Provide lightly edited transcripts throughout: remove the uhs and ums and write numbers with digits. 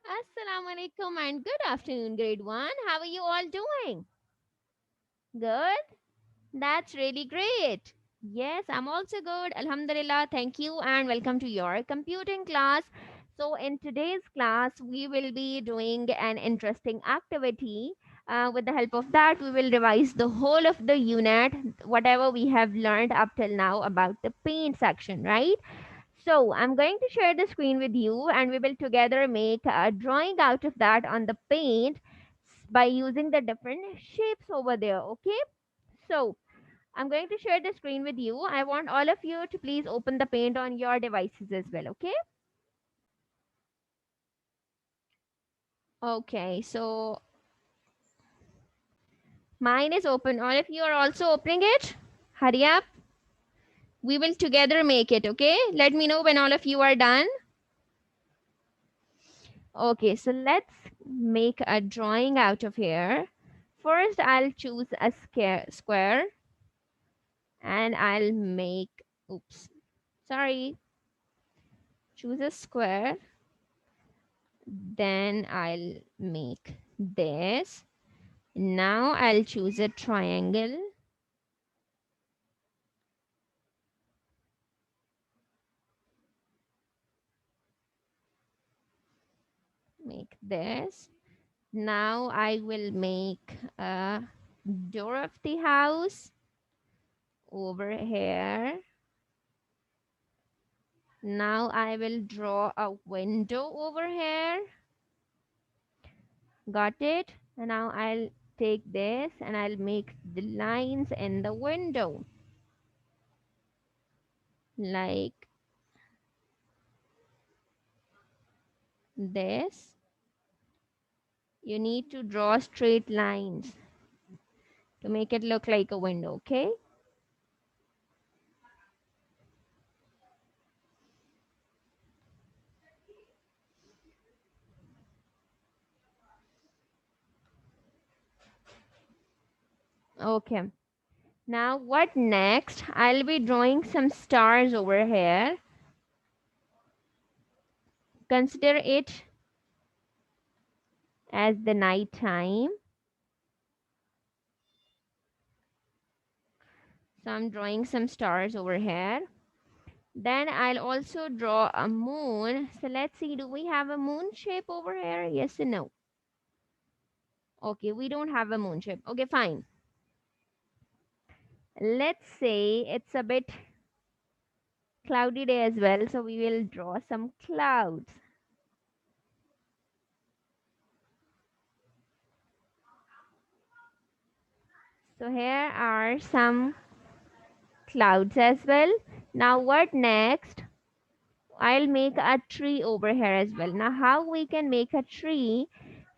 Assalamu alaikum and good afternoon, grade 1. How are you all doing? Good? That's really great. Yes, I'm also good. Alhamdulillah. Thank you and welcome to your computing class. So, in today's class, we will be doing an interesting activity. With the help of that, we will revise the whole of the unit, whatever we have learned up till now about the paint section, right? So I'm going to share the screen with you and we will together make a drawing out of that on the paint by using the different shapes over there. Okay. So I'm going to share the screen with you. I want all of you to please open the paint on your devices as well. Okay. Okay. So mine is open. All of you are also opening it. Hurry up. We will together make it. Okay. Let me know when all of you are done. Okay, so let's make a drawing out of here. First, I'll choose a square and I'll make, oops, sorry, choose a square. Then I'll make this. Now I'll choose a triangle, make this. Now I will make a door of the house over here. Now I will draw a window over here. Got it? And now I'll take this and I'll make the lines in the window like this. You need to draw straight lines to make it look like a window, okay? Okay. Now what next? I'll be drawing some stars over here. Consider it as the night time. So I'm drawing some stars over here. Then I'll also draw a moon. So let's see, do we have a moon shape over here? Yes and no. Okay, we don't have a moon shape. Okay, fine. Let's say it's a bit cloudy day as well, so we will draw some clouds. So here are some clouds as well. Now what next? I'll make a tree over here as well. Now how we can make a tree?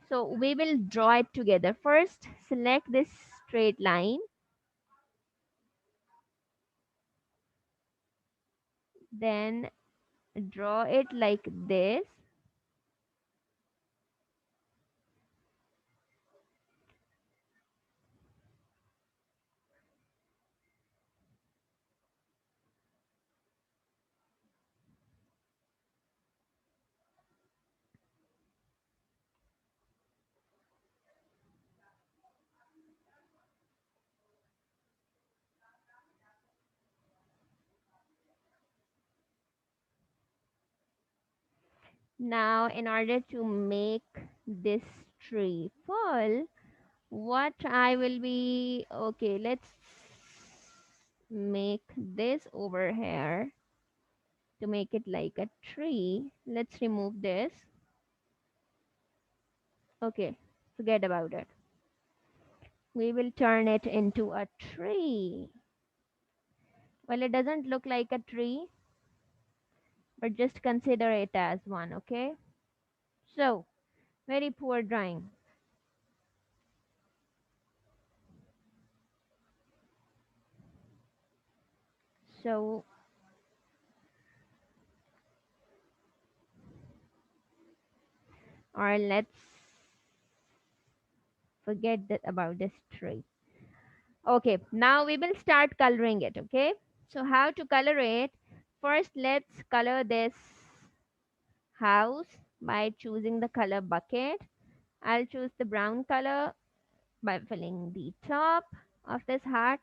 So we will draw it together. First, select this straight line. Then draw it like this. Now, in order to make this tree full, what I will be, okay, let's make this over here to make it like a tree. Let's remove this. Okay, forget about it. We will turn it into a tree. Well, it doesn't look like a tree, but just consider it as one, okay? So, very poor drawing. So, or let's forget that about this tree. Okay, now we will start coloring it, okay? So how to color it? First, let's color this house. by choosing the color bucket. I'll choose the brown color by filling the top of this heart.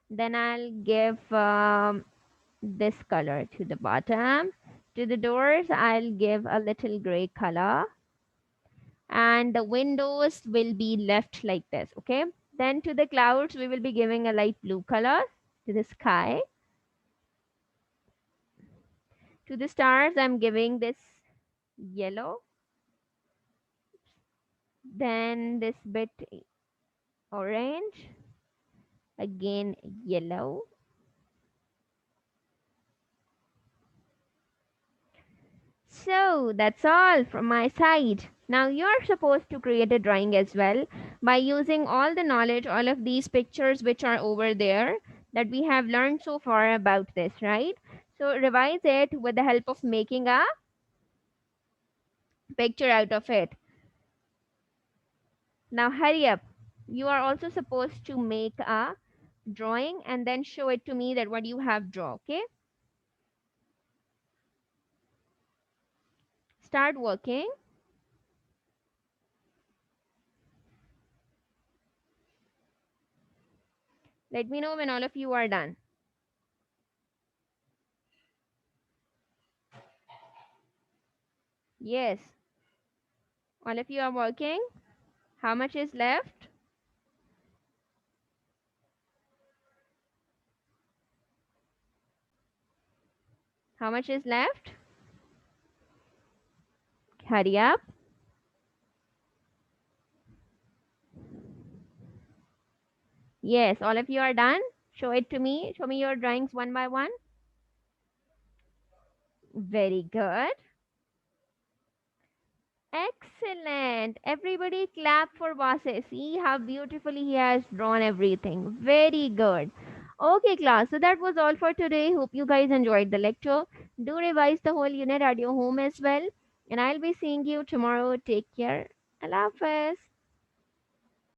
Then I'll give this color to the bottom. To the doors, I'll give a little gray color, and the windows will be left like this. Okay. Then to the clouds, we will be giving a light blue color. To the sky, to the stars, I'm giving this yellow. Then this bit orange, again yellow. So that's all from my side. Now you're supposed to create a drawing as well by using all the knowledge, all of these pictures which are over there that we have learned so far about this, right? So revise it with the help of making a picture out of it. Now hurry up. You are also supposed to make a drawing and then show it to me that what you have drawn, okay? Start working. Let me know when all of you are done. Yes, all of you are working. How much is left? How much is left? Hurry up. Yes, all of you are done. Show it to me. Show me your drawings one by one. Very good. Excellent. Everybody clap for Vase. See how beautifully he has drawn everything. Very good. Okay, class. So that was all for today. Hope you guys enjoyed the lecture. Do revise the whole unit at your home as well. And I'll be seeing you tomorrow. Take care. Allah Hafiz.